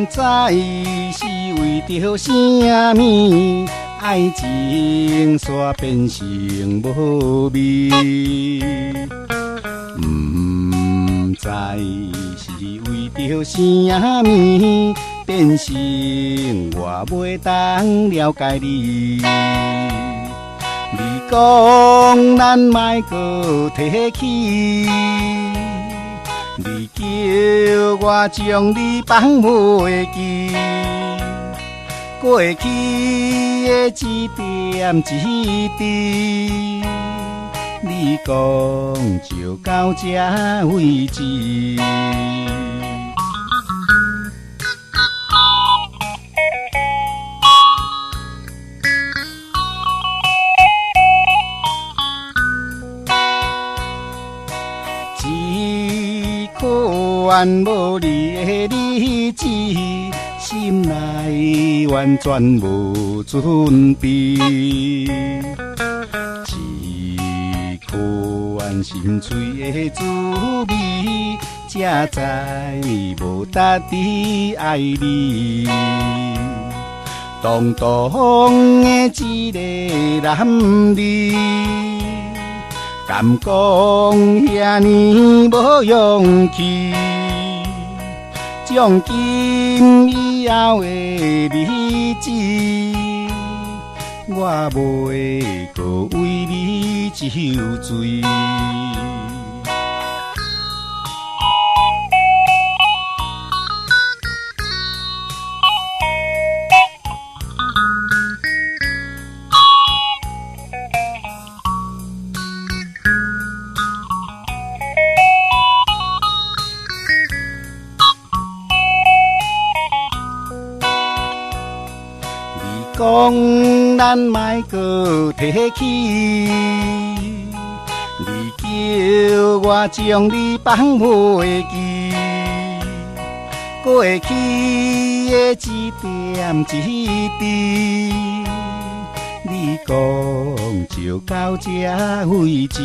知是为着啥物，爱情煞变成无味。知是为着啥物，变成我袂当了解你。你讲咱莫搁提起，你叫我将你放袂记。过去的一点一滴，你讲就到这为止。只可怨无你的日子，心内完全无准备。只可怨心碎的滋味，才知无值得爱你。堂堂的一个男儿，敢讲遐尼无勇气，从今以后的日子，我袂搁为你受罪。讲咱莫搁提起，你叫我将你放袂记。过去的一点一滴，你讲就到这为止。